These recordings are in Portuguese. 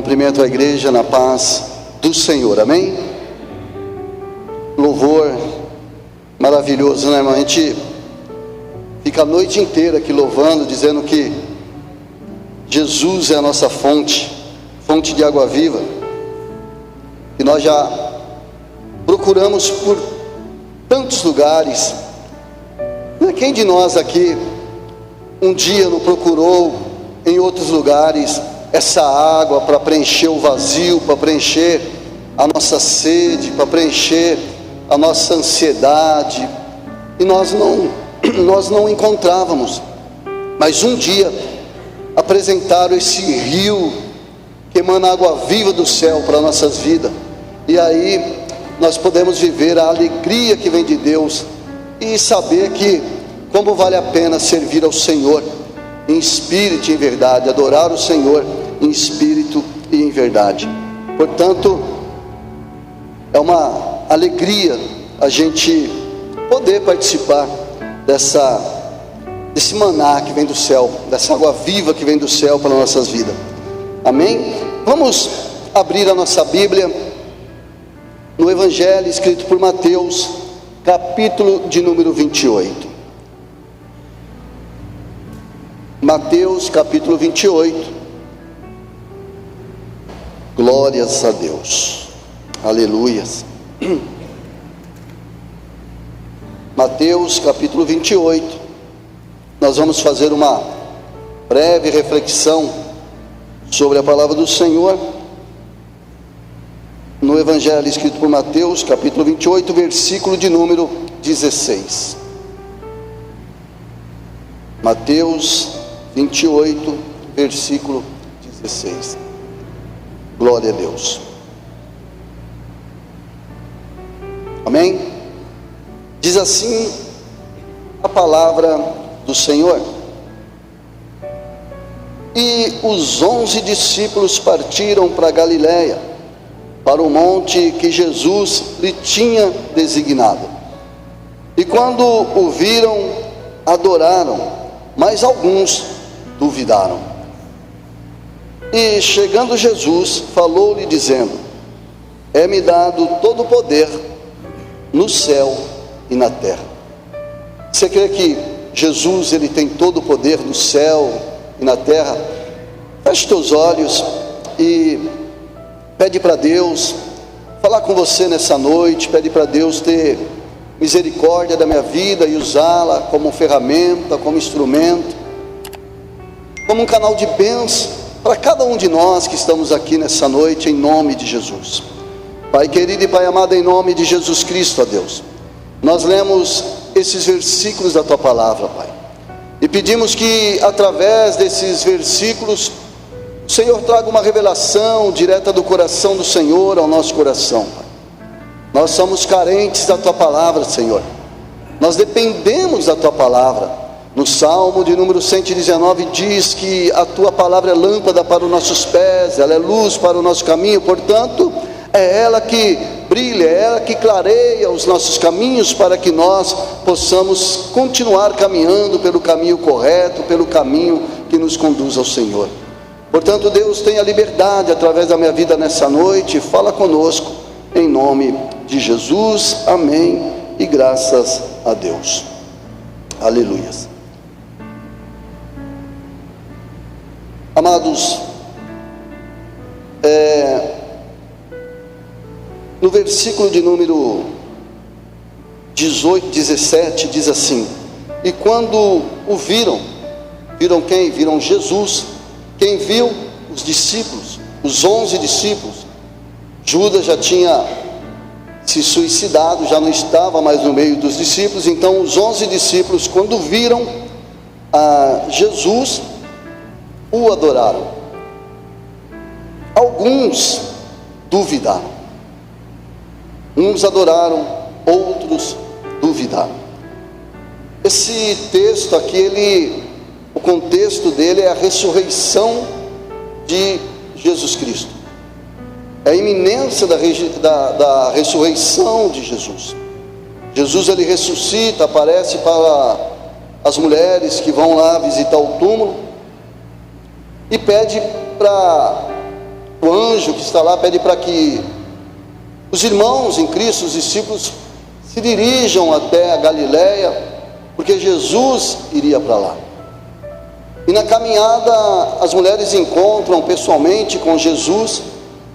Cumprimento a igreja na paz do Senhor, amém? Louvor maravilhoso, né, irmão? A gente fica a noite inteira aqui louvando, dizendo que Jesus é a nossa fonte de água viva. E nós já procuramos por tantos lugares. Quem de nós aqui um dia não procurou em outros lugares essa água para preencher o vazio, para preencher a nossa sede, para preencher a nossa ansiedade? E nós não encontrávamos. Mas um dia apresentaram esse rio que emana água viva do céu para nossas vidas. E aí nós podemos viver a alegria que vem de Deus e saber que como vale a pena servir ao Senhor em espírito e em verdade, adorar o Senhor em espírito e em verdade. Portanto, é uma alegria a gente poder participar desse maná que vem do céu, dessa água viva que vem do céu para nossas vidas. Amém? Vamos abrir a nossa Bíblia no Evangelho escrito por Mateus, capítulo de número 28. Mateus capítulo 28. Glórias a Deus, aleluias. Mateus capítulo 28. Nós vamos fazer uma breve reflexão sobre a palavra do Senhor no Evangelho escrito por Mateus capítulo 28, versículo de número 16. Mateus 28, versículo 16. Glória a Deus. Amém? Diz assim a palavra do Senhor: e os 11 discípulos partiram para Galiléia, para o monte que Jesus lhe tinha designado. E quando o viram, adoraram, mas alguns duvidaram. E chegando Jesus, falou-lhe dizendo: é-me dado todo o poder no céu e na terra. Você crê que Jesus, ele tem todo o poder no céu e na terra? Feche teus olhos e pede para Deus falar com você nessa noite. Pede para Deus ter misericórdia da minha vida e usá-la como ferramenta, como instrumento, como um canal de bênção para cada um de nós que estamos aqui nessa noite, em nome de Jesus. Pai querido e Pai amado, em nome de Jesus Cristo, ó Deus, nós lemos esses versículos da Tua palavra, Pai, e pedimos que através desses versículos o Senhor traga uma revelação direta do coração do Senhor ao nosso coração, Pai. Nós somos carentes da Tua palavra, Senhor. Nós dependemos da Tua palavra. No Salmo de número 119 diz que a Tua palavra é lâmpada para os nossos pés, ela é luz para o nosso caminho. Portanto, é ela que brilha, é ela que clareia os nossos caminhos, para que nós possamos continuar caminhando pelo caminho correto, pelo caminho que nos conduz ao Senhor. Portanto, Deus, tenha liberdade através da minha vida nessa noite. Fala conosco, em nome de Jesus, amém, e graças a Deus, aleluias. Amados, no versículo de número 18, 17, diz assim: e quando o viram quem? Viram Jesus. Quem viu? Os discípulos, os 11 discípulos. Judas já tinha se suicidado, já não estava mais no meio dos discípulos. Então os 11 discípulos, quando viram a Jesus, o adoraram. Alguns duvidaram. Uns adoraram, outros duvidaram. Esse texto aqui, o contexto dele é a ressurreição de Jesus Cristo. É a iminência da ressurreição de Jesus. Jesus, ele ressuscita, aparece para as mulheres que vão lá visitar o túmulo e pede para o anjo que está lá pede para que os irmãos em Cristo, os discípulos, se dirijam até a Galileia, porque Jesus iria para lá. E na caminhada, as mulheres encontram pessoalmente com Jesus,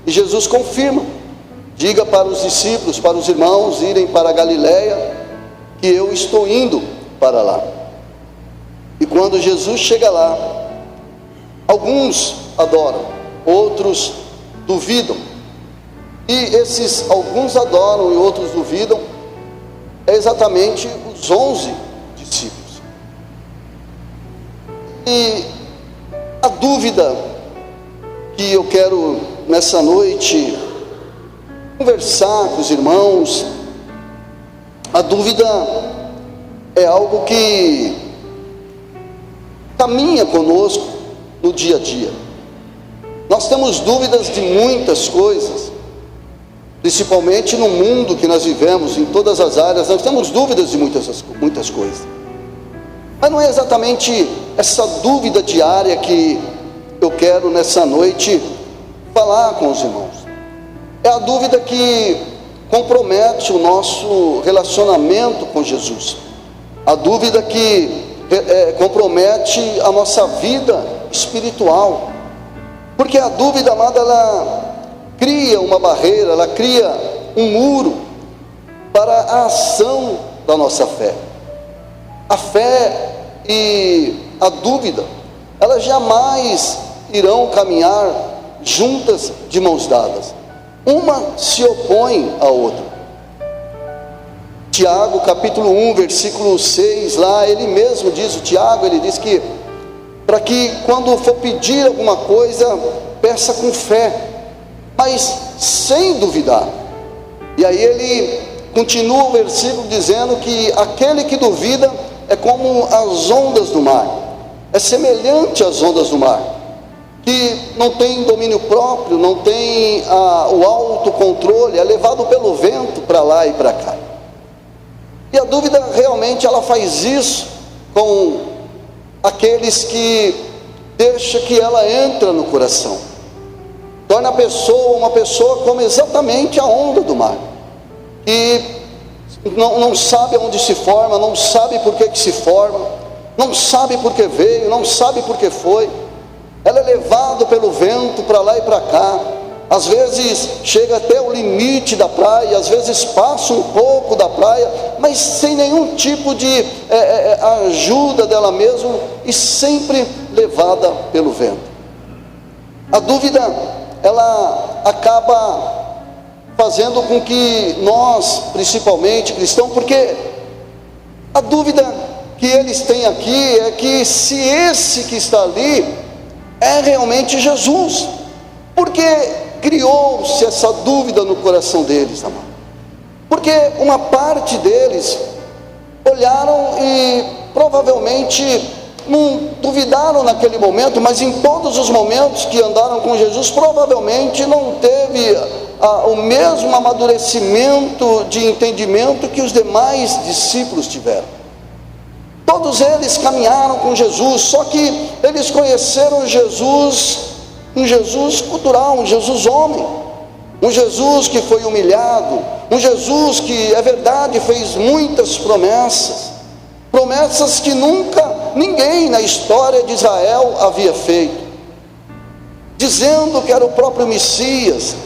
e Jesus confirma: diga para os discípulos, para os irmãos irem para a Galileia, que eu estou indo para lá. E quando Jesus chega lá, alguns adoram, outros duvidam. E esses alguns adoram e outros duvidam, é exatamente os 11 discípulos. E a dúvida que eu quero nessa noite conversar com os irmãos, a dúvida é algo que caminha conosco no dia a dia. Nós temos dúvidas de muitas coisas, principalmente no mundo que nós vivemos, em todas as áreas, nós temos dúvidas de muitas coisas. Mas não é exatamente essa dúvida diária que eu quero nessa noite falar com os irmãos. É a dúvida que compromete o nosso relacionamento com Jesus. A dúvida que compromete a nossa vida espiritual. Porque a dúvida, amada, ela cria uma barreira, ela cria um muro para a ação da nossa fé. A fé e a dúvida, elas jamais irão caminhar juntas de mãos dadas. Uma se opõe à outra. Tiago capítulo 1, versículo 6, lá ele mesmo diz, o Tiago, ele diz que para que quando for pedir alguma coisa, peça com fé, mas sem duvidar. E aí ele continua o versículo dizendo que aquele que duvida é como as ondas do mar, é semelhante às ondas do mar, que não tem domínio próprio, não tem o autocontrole, é levado pelo vento para lá e para cá. E a dúvida realmente ela faz isso com aqueles que deixa que ela entra no coração, torna a pessoa uma pessoa como exatamente a onda do mar, que não sabe aonde se forma, não sabe por que se forma, não sabe por que veio, não sabe por que foi. Ela é levada pelo vento para lá e para cá, às vezes chega até o limite da praia, às vezes passa um pouco da praia, mas sem nenhum tipo de ajuda dela mesma, e sempre levada pelo vento. A dúvida, ela acaba fazendo com que nós, principalmente cristãos, porque a dúvida que eles têm aqui é que se esse que está ali é realmente Jesus. Porque criou-se essa dúvida no coração deles, amado. Porque uma parte deles olharam e provavelmente não duvidaram naquele momento, mas em todos os momentos que andaram com Jesus, provavelmente não teve o mesmo amadurecimento de entendimento que os demais discípulos tiveram. Todos eles caminharam com Jesus, só que eles conheceram Jesus, um Jesus cultural, um Jesus homem, um Jesus que foi humilhado, um Jesus que, é verdade, fez muitas promessas que nunca ninguém na história de Israel havia feito, dizendo que era o próprio Messias,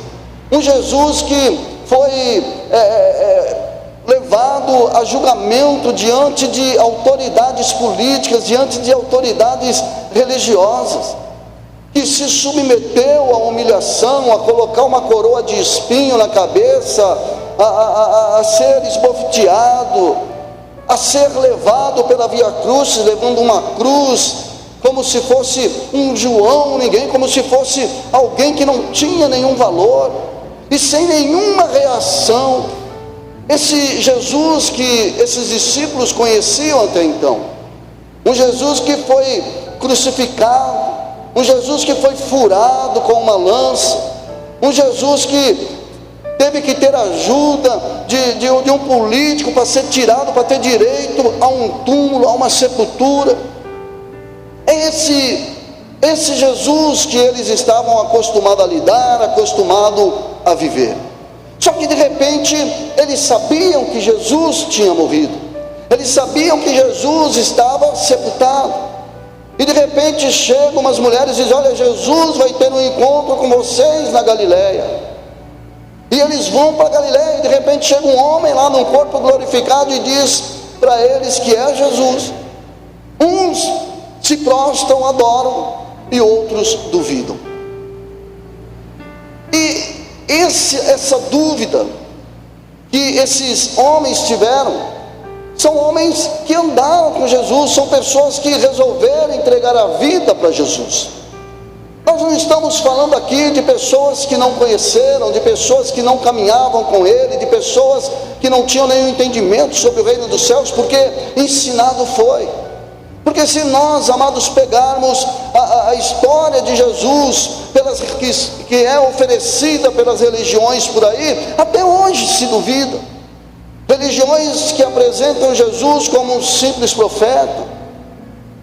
um Jesus que foi levado a julgamento diante de autoridades políticas, diante de autoridades religiosas, que se submeteu à humilhação, a colocar uma coroa de espinho na cabeça, a ser esbofeteado, a ser levado pela Via Crucis, levando uma cruz, como se fosse um João, como se fosse alguém que não tinha nenhum valor, e sem nenhuma reação. Esse Jesus que esses discípulos conheciam até então, um Jesus que foi crucificado, um Jesus que foi furado com uma lança, um Jesus que teve que ter ajuda de um político para ser tirado, para ter direito a um túmulo, a uma sepultura. esse Jesus que eles estavam acostumados a lidar, acostumados a viver. Só que de repente eles sabiam que Jesus tinha morrido, eles sabiam que Jesus estava sepultado, e de repente chegam umas mulheres e dizem: olha, Jesus vai ter um encontro com vocês na Galileia. E eles vão para a Galileia, e de repente chega um homem lá num corpo glorificado e diz para eles que é Jesus. Uns se prostram, adoram, e outros duvidam. E essa dúvida que esses homens tiveram, são homens que andaram com Jesus, são pessoas que resolveram entregar a vida para Jesus. Nós não estamos falando aqui de pessoas que não conheceram, de pessoas que não caminhavam com Ele, de pessoas que não tinham nenhum entendimento sobre o reino dos céus, porque ensinado foi. Porque se nós, amados, pegarmos a história de Jesus, que é oferecida pelas religiões por aí, até hoje se duvida. Religiões que apresentam Jesus como um simples profeta,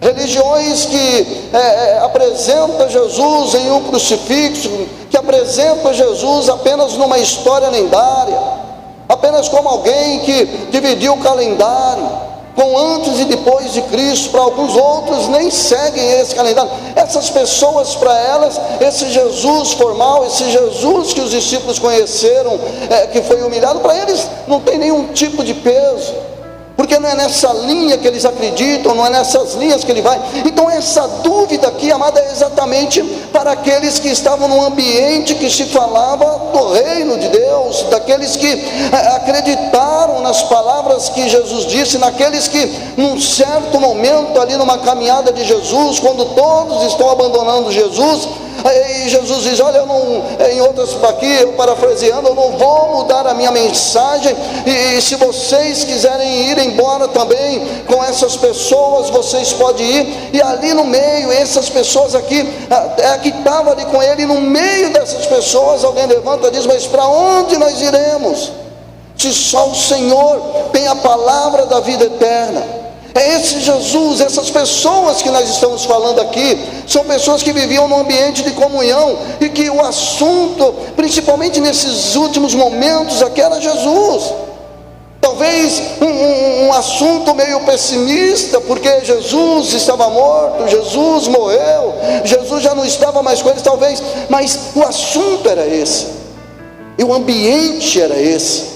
religiões que apresentam Jesus em um crucifixo, que apresentam Jesus apenas numa história lendária, apenas como alguém que dividiu o calendário com antes e depois de Cristo. Para alguns outros nem seguem esse calendário. Essas pessoas, para elas, esse Jesus formal, esse Jesus que os discípulos conheceram, que foi humilhado, para eles não tem nenhum tipo de peso, porque não é nessa linha que eles acreditam, não é nessas linhas que ele vai. Então essa dúvida aqui, amada, é exatamente para aqueles que estavam num ambiente que se falava do reino de Deus, daqueles que acreditaram nas palavras que Jesus disse, naqueles que num certo momento ali numa caminhada de Jesus, quando todos estão abandonando Jesus, e Jesus diz: olha, eu não, em outras aqui, eu parafraseando, eu não vou mudar a minha mensagem, e se vocês quiserem ir embora também com essas pessoas, vocês podem ir. E ali no meio, essas pessoas aqui, que estavam ali com ele, no meio dessas pessoas, alguém levanta e diz: mas para onde nós iremos, se só o Senhor tem a palavra da vida eterna? É esse Jesus, essas pessoas que nós estamos falando aqui, são pessoas que viviam num ambiente de comunhão, e que o assunto, principalmente nesses últimos momentos aqui, era Jesus. Talvez um assunto meio pessimista, porque Jesus estava morto, Jesus morreu, Jesus já não estava mais com eles, talvez, mas o assunto era esse, e o ambiente era esse.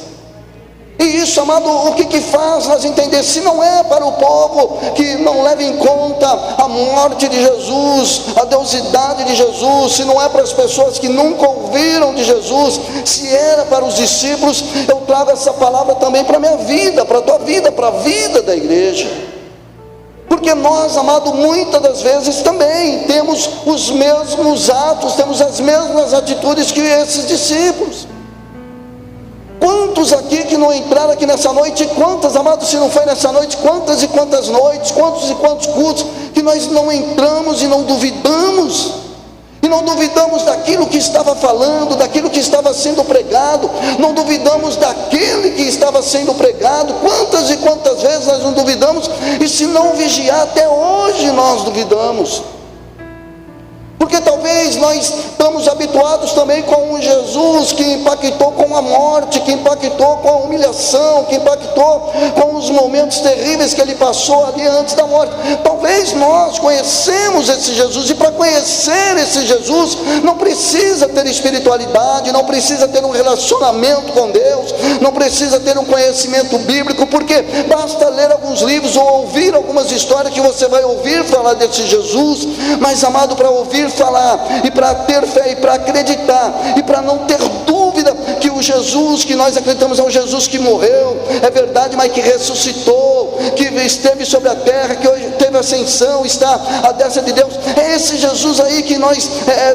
E isso, amado, o que faz nós entender? Se não é para o povo que não leva em conta a morte de Jesus, a deusidade de Jesus, se não é para as pessoas que nunca ouviram de Jesus, se era para os discípulos, eu trago essa palavra também para a minha vida, para a tua vida, para a vida da igreja. Porque nós, amado, muitas das vezes também temos os mesmos atos, temos as mesmas atitudes que esses discípulos. Quantos aqui que não entraram aqui nessa noite? Quantas, amados, se não foi nessa noite, quantas e quantas noites, quantos e quantos cultos que nós não entramos e não duvidamos? E não duvidamos daquilo que estava falando, daquilo que estava sendo pregado, não duvidamos daquele que estava sendo pregado. Quantas e quantas vezes nós não duvidamos? E se não vigiar, até hoje nós duvidamos. Porque talvez nós estamos habituados também com um Jesus que impactou com a morte, que impactou com a humilhação, que impactou com os momentos terríveis que ele passou ali antes da morte. Talvez nós conhecemos esse Jesus, e para conhecer esse Jesus não precisa ter espiritualidade, não precisa ter um relacionamento com Deus, não precisa ter um conhecimento bíblico, porque basta ler alguns livros ou ouvir algumas histórias que você vai ouvir falar desse Jesus. Mas, amado, para ouvir falar, e para ter fé, e para acreditar, e para não ter dúvida que o Jesus que nós acreditamos é um Jesus que morreu, é verdade, mas que ressuscitou, que esteve sobre a terra, que hoje teve ascensão, está à destra de Deus. É esse Jesus aí que nós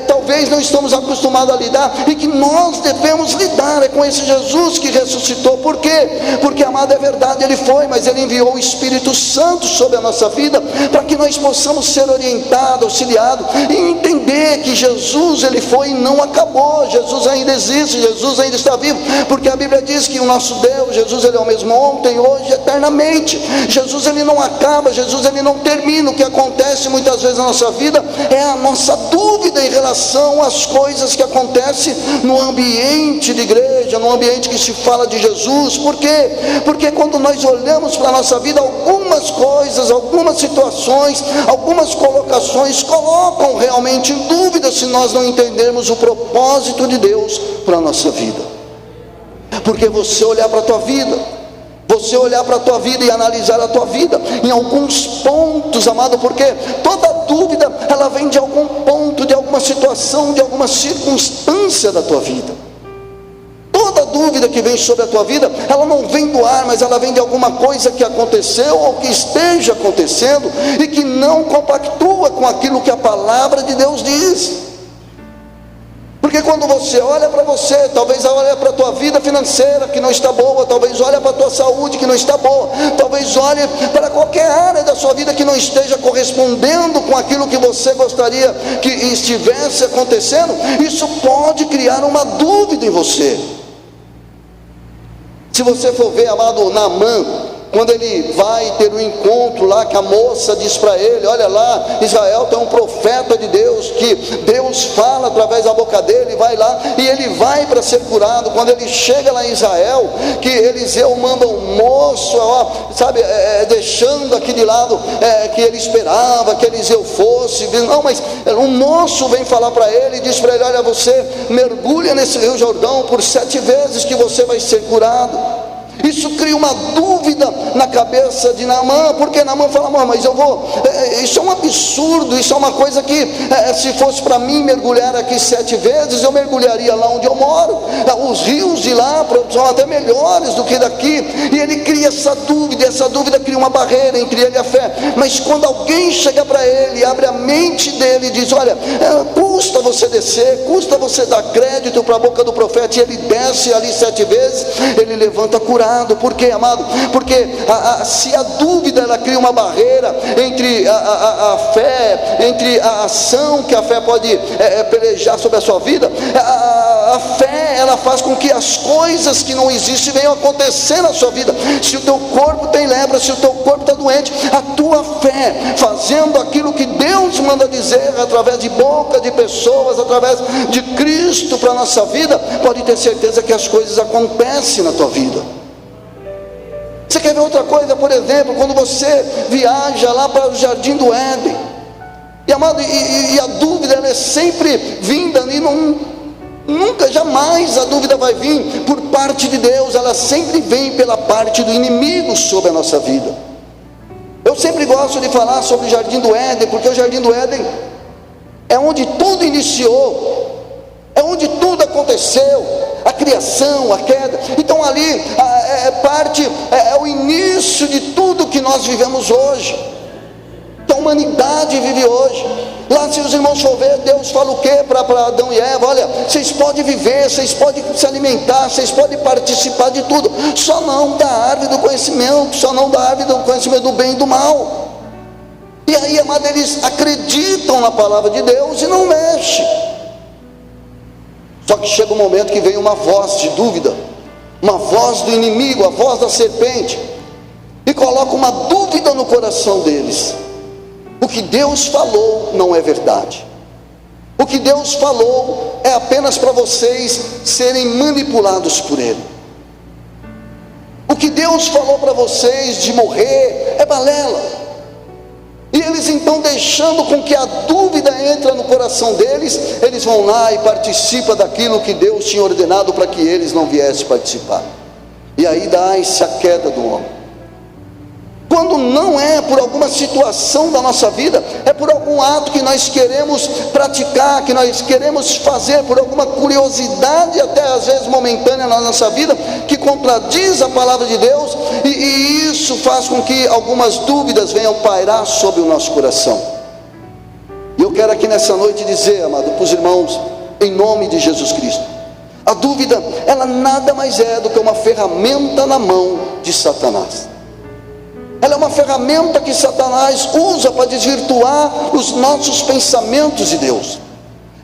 talvez não estamos acostumados a lidar, e que nós devemos lidar. É com esse Jesus que ressuscitou. Por quê? Porque, amado, é verdade, ele foi, mas ele enviou o Espírito Santo sobre a nossa vida, para que nós possamos ser orientados, auxiliados, e entender que Jesus, ele foi e não acabou. Jesus ainda existe, Jesus ainda está vivo, porque a Bíblia diz que o nosso Deus, Jesus, ele é o mesmo ontem, hoje, eternamente. Jesus, ele não acaba, Jesus, ele não determina o que acontece muitas vezes na nossa vida é a nossa dúvida em relação às coisas que acontecem no ambiente de igreja, no ambiente que se fala de Jesus. Por quê? Porque quando nós olhamos para a nossa vida, algumas coisas, algumas situações, algumas colocações colocam realmente em dúvida se nós não entendermos o propósito de Deus para a nossa vida. Porque você olhar para a tua vida, e analisar a tua vida, em alguns pontos, amado, porque toda dúvida, ela vem de algum ponto, de alguma situação, de alguma circunstância da tua vida. Toda dúvida que vem sobre a tua vida, ela não vem do ar, mas ela vem de alguma coisa que aconteceu, ou que esteja acontecendo, e que não compactua com aquilo que a palavra de Deus diz. Porque quando você olha para você, talvez olha para a tua vida financeira que não está boa, talvez olha para a tua saúde que não está boa, talvez olhe para qualquer área da sua vida que não esteja correspondendo com aquilo que você gostaria que estivesse acontecendo, isso pode criar uma dúvida em você. Se você for ver, amado, Naamã, quando ele vai ter um encontro lá, que a moça diz para ele: olha lá, Israel tem um profeta de Deus, que Deus fala através da boca dele, vai lá, e ele vai para ser curado. Quando ele chega lá em Israel, que Eliseu manda um moço, deixando aqui de lado, que ele esperava que Eliseu fosse, não, mas um moço vem falar para ele, e diz para ele: olha, você mergulha nesse rio Jordão por 7 vezes que você vai ser curado. Isso cria uma dúvida na cabeça de Naamã, porque Naamã fala: mas eu vou, isso é um absurdo, isso é uma coisa que, se fosse para mim mergulhar aqui 7 vezes, eu mergulharia lá onde eu moro, os rios de lá são até melhores do que daqui. E ele cria essa dúvida cria uma barreira entre ele e a fé. Mas quando alguém chega para ele, abre a mente dele e diz: olha, custa você descer, custa você dar crédito para a boca do profeta, e ele desce ali 7 vezes, ele levanta curado. Por quê, amado? Porque se a dúvida, ela cria uma barreira entre a fé, entre a ação que a fé pode pelejar sobre a sua vida, a fé, ela faz com que as coisas que não existem venham acontecer na sua vida. Se o teu corpo tem lepra, se o teu corpo está doente, a tua fé, fazendo aquilo que Deus manda dizer, através de boca de pessoas, através de Cristo para a nossa vida, pode ter certeza que as coisas acontecem na tua vida. Você quer ver outra coisa? Por exemplo, quando você viaja lá para o Jardim do Éden, e amado, e a dúvida, ela é sempre vinda ali, nunca, jamais a dúvida vai vir por parte de Deus, ela sempre vem pela parte do inimigo sobre a nossa vida. Eu sempre gosto de falar sobre o Jardim do Éden, porque o Jardim do Éden é onde tudo iniciou, é onde tudo aconteceu, a criação, a queda. Então ali é o início de tudo que nós vivemos hoje, que a humanidade vive hoje. Lá, se os irmãos for ver, Deus fala o que para Adão e Eva? Olha, vocês podem viver, vocês podem se alimentar, vocês podem participar de tudo, só não da árvore do conhecimento, só não da árvore do conhecimento do bem e do mal. E aí, amado, eles acreditam na palavra de Deus e não mexem. Só que chega um momento que vem uma voz de dúvida, uma voz do inimigo, a voz da serpente, e coloca uma dúvida no coração deles. O que Deus falou não é verdade. O que Deus falou é apenas para vocês serem manipulados por Ele. O que Deus falou para vocês de morrer é balela. E eles então, deixando com que a dúvida entre no coração deles, eles vão lá e participam daquilo que Deus tinha ordenado para que eles não viessem participar. E aí dá-se a queda do homem. Quando não é por alguma situação da nossa vida, é por algum ato que nós queremos praticar, que nós queremos fazer, por alguma curiosidade, até às vezes momentânea na nossa vida, que contradiz a palavra de Deus, e isso faz com que algumas dúvidas venham pairar sobre o nosso coração. E eu quero aqui nessa noite dizer, amado, para os irmãos, em nome de Jesus Cristo, a dúvida, ela nada mais é do que uma ferramenta na mão de Satanás. Ela é uma ferramenta que Satanás usa para desvirtuar os nossos pensamentos de Deus.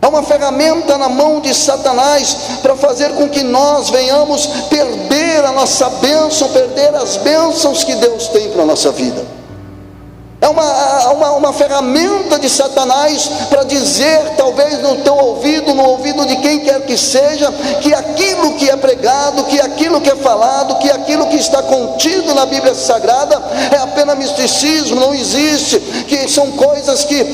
É uma ferramenta na mão de Satanás para fazer com que nós venhamos perder a nossa bênção, perder as bênçãos que Deus tem para a nossa vida. É uma ferramenta de Satanás para dizer, talvez no teu ouvido, no ouvido de quem quer que seja, que aquilo que é pregado, que aquilo que é falado, que aquilo que está contido na Bíblia Sagrada é apenas misticismo, não existe, que são coisas que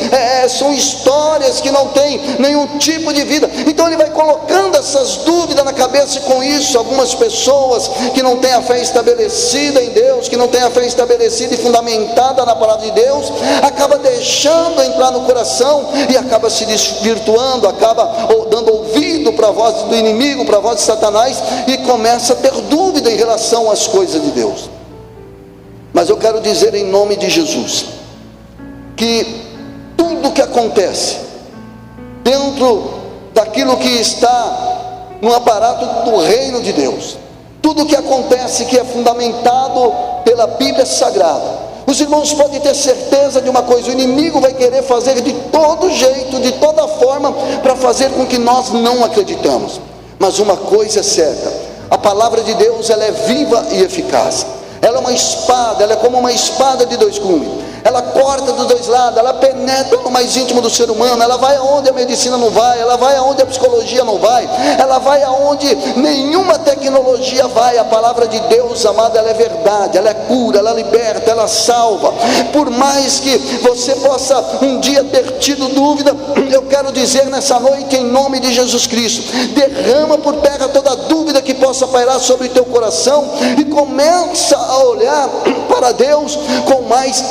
são histórias que não têm nenhum tipo de vida. Então ele vai colocando essas dúvidas na cabeça, e com isso algumas pessoas que não têm a fé estabelecida em Deus, que não têm a fé estabelecida e fundamentada na palavra de Deus, acaba deixando entrar no coração e acaba se desvirtuando, acaba dando ouvido para a voz do inimigo, para a voz de Satanás, e começa a ter dúvida em relação às coisas de Deus. Mas eu quero dizer em nome de Jesus, que tudo que acontece dentro daquilo que está no aparato do reino de Deus, tudo que acontece que é fundamentado pela Bíblia Sagrada, os irmãos podem ter certeza de uma coisa: o inimigo vai querer fazer de todo jeito, de toda forma, para fazer com que nós não acreditamos. Mas uma coisa é certa: a palavra de Deus, ela é viva e eficaz. Ela é uma espada, ela é como uma espada de dois gumes. Ela corta dos dois lados, ela penetra no mais íntimo do ser humano, ela vai aonde a medicina não vai, ela vai aonde a psicologia não vai, ela vai aonde nenhuma tecnologia vai. A palavra de Deus, amado, ela é verdade, ela é cura, ela liberta, ela salva. Por mais que você possa um dia ter tido dúvida, eu quero dizer nessa noite, em nome de Jesus Cristo, derrama por terra toda dúvida que possa pairar sobre o teu coração, e começa a olhar para Deus com mais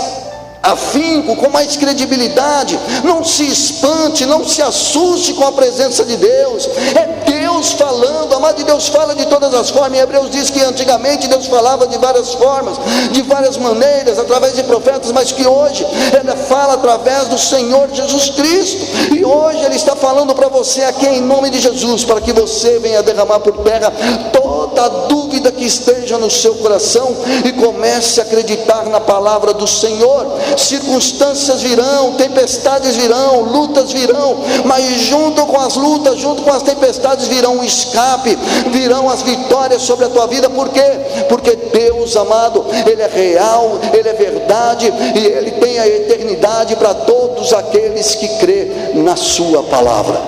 afinco, com mais credibilidade. Não se espante, não se assuste com a presença de Deus. É Deus falando, amado, e Deus fala de todas as formas. Em Hebreus diz que antigamente Deus falava de várias formas, de várias maneiras, através de profetas, mas que hoje Ele fala através do Senhor Jesus Cristo. E hoje Ele está falando para você aqui em nome de Jesus, para que você venha derramar por terra toda a dúvida que esteja no seu coração e comece a acreditar na palavra do Senhor. Circunstâncias virão, tempestades virão, lutas virão, mas junto com as lutas, junto com as tempestades, virão um escape, virão as vitórias sobre a tua vida. Por quê? Porque Deus, amado, Ele é real, Ele é verdade, e Ele tem a eternidade para todos aqueles que crê na sua palavra.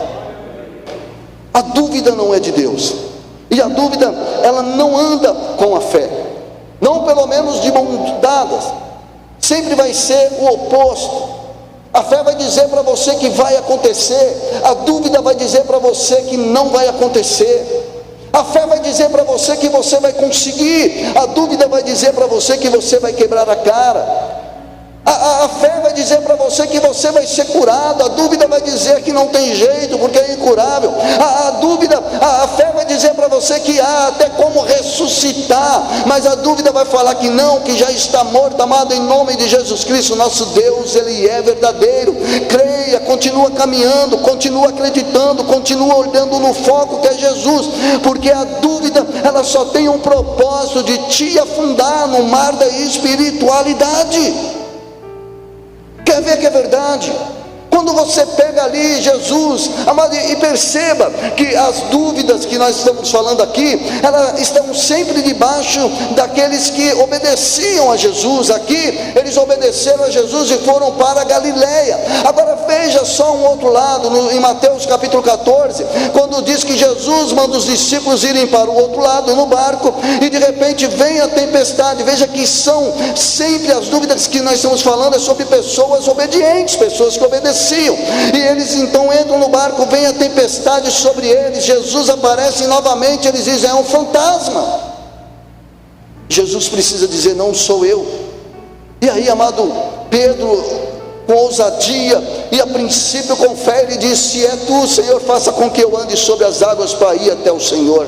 A dúvida não é de Deus, e a dúvida, ela não anda com a fé, não pelo menos de mãos dadas. Sempre vai ser o oposto. A fé vai dizer para você que vai acontecer, a dúvida vai dizer para você que não vai acontecer. A fé vai dizer para você que você vai conseguir, a dúvida vai dizer para você que você vai quebrar a cara. A fé vai dizer para você que você vai ser curado, a dúvida vai dizer que não tem jeito, porque é incurável. A fé vai dizer para você que há até como ressuscitar, mas a dúvida vai falar que não, que já está morto. Amado, em nome de Jesus Cristo, nosso Deus, Ele é verdadeiro. Creia, continua caminhando, continua acreditando, continua olhando no foco que é Jesus, porque a dúvida, ela só tem um propósito: de te afundar no mar da espiritualidade. Quer ver que é verdade? Quando você pega ali Jesus, amado, e perceba que as dúvidas que nós estamos falando aqui, elas estão sempre debaixo daqueles que obedeciam a Jesus. Aqui, eles obedeceram a Jesus e foram para a Galileia. Agora veja só um outro lado, em Mateus capítulo 14, quando diz que Jesus manda os discípulos irem para o outro lado, no barco, e de repente vem a tempestade. Veja que são sempre as dúvidas que nós estamos falando, é sobre pessoas obedientes, pessoas que obedeciam. E eles então entram no barco, vem a tempestade sobre eles, Jesus aparece novamente, eles dizem: é um fantasma. Jesus precisa dizer: não sou eu. E aí, amado, Pedro, com ousadia e a princípio com fé, ele diz: se é tu, Senhor, faça com que eu ande sobre as águas para ir até o Senhor.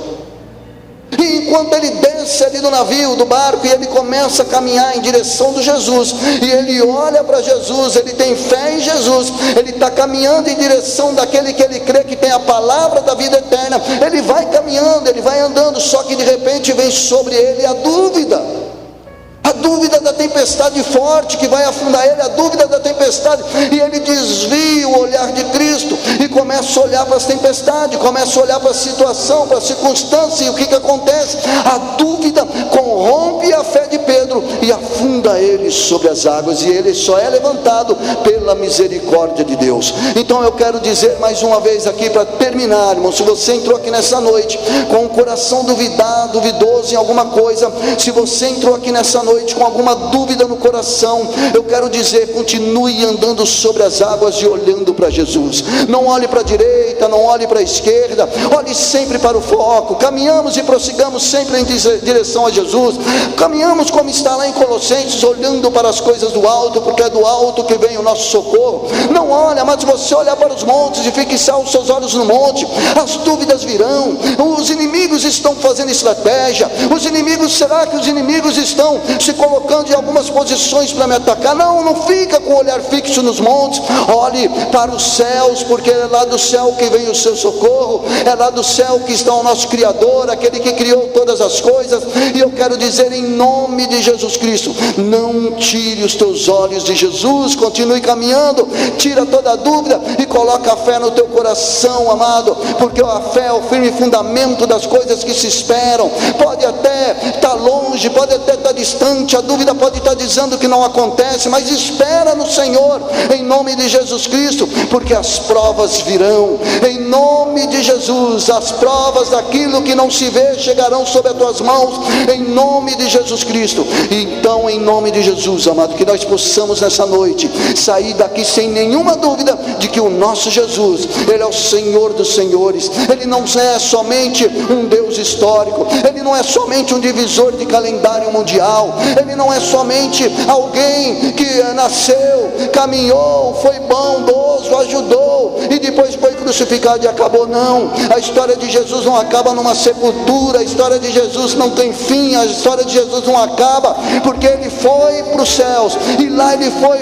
E enquanto ele desce ali do navio, do barco, e ele começa a caminhar em direção de Jesus, e ele olha para Jesus, ele tem fé em Jesus, ele está caminhando em direção daquele que ele crê que tem a palavra da vida eterna. Ele vai caminhando, ele vai andando, só que de repente vem sobre ele a dúvida da tempestade forte que vai afundar ele, a dúvida da tempestade, e ele desvia o olhar de Cristo e começa a olhar para as tempestades, começa a olhar para a situação, para a circunstância. E o que acontece? A dúvida corrompe a fé de Pedro, Pedro e afunda ele sobre as águas, e ele só é levantado pela misericórdia de Deus. Então eu quero dizer mais uma vez aqui para terminar, irmão, se você entrou aqui nessa noite com o coração duvidoso em alguma coisa, se você entrou aqui nessa noite com alguma dúvida no coração, eu quero dizer, continue andando sobre as águas e olhando para Jesus. Não olhe para a direita, não olhe para a esquerda, olhe sempre para o foco. Caminhamos e prossigamos sempre em direção a Jesus. Caminhamos como está lá em Colossenses, olhando para as coisas do alto, porque é do alto que vem o nosso socorro. Não olha, mas você olhar para os montes e fixar os seus olhos no monte, as dúvidas virão. Os inimigos estão fazendo estratégia. Será que os inimigos estão se colocando em algumas posições para me atacar? Não fica com o olhar fixo nos montes. Olhe para os céus, porque é lá do céu que vem o seu socorro, é lá do céu que está o nosso Criador, aquele que criou todas as coisas. E eu quero dizer, em nome de Jesus Cristo, não tire os teus olhos de Jesus, continue caminhando, tira toda a dúvida e coloca a fé no teu coração, amado, porque a fé é o firme fundamento das coisas que se esperam. Pode até estar longe, pode até estar distante, a dúvida pode estar dizendo que não acontece, mas espera no Senhor, em nome de Jesus Cristo, porque as provas virão, em nome de Jesus. As provas daquilo que não se vê chegarão sobre as tuas mãos, em nome de Jesus Cristo. Então, em nome de Jesus, amado, que nós possamos nessa noite sair daqui sem nenhuma dúvida de que o nosso Jesus, Ele é o Senhor dos senhores. Ele não é somente um Deus histórico, Ele não é somente um divisor de calendário mundial, Ele não é somente alguém que nasceu, caminhou, foi bondoso, ajudou e depois foi crucificado e acabou. Não, a história de Jesus não acaba numa sepultura, a história de Jesus não tem fim, a história de Jesus não acaba, porque Ele foi para os céus, e lá Ele foi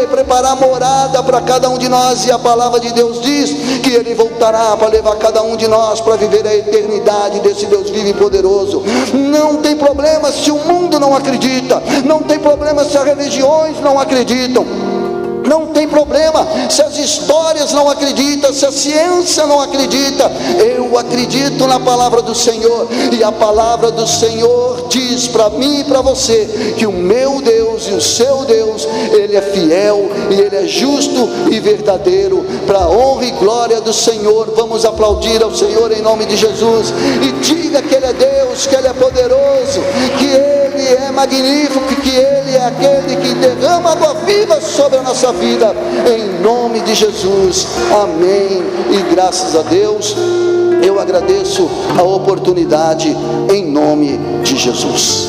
preparar morada para cada um de nós, e a palavra de Deus diz que Ele voltará para levar cada um de nós para viver a eternidade desse Deus vivo e poderoso. Não tem problema se o mundo não acredita, não tem problema se as religiões não acreditam, não tem problema se as histórias não acreditam, se a ciência não acredita. Eu acredito na palavra do Senhor, e a palavra do Senhor diz para mim e para você que o meu Deus e o seu Deus, Ele é fiel e Ele é justo e verdadeiro, para a honra e glória do Senhor. Vamos aplaudir ao Senhor em nome de Jesus, e diga que Ele é Deus, que Ele é poderoso, que Ele é magnífico, que Ele é aquele que derrama água viva sobre a nossa vida, em nome de Jesus, amém, e graças a Deus. Eu agradeço a oportunidade em nome de Jesus.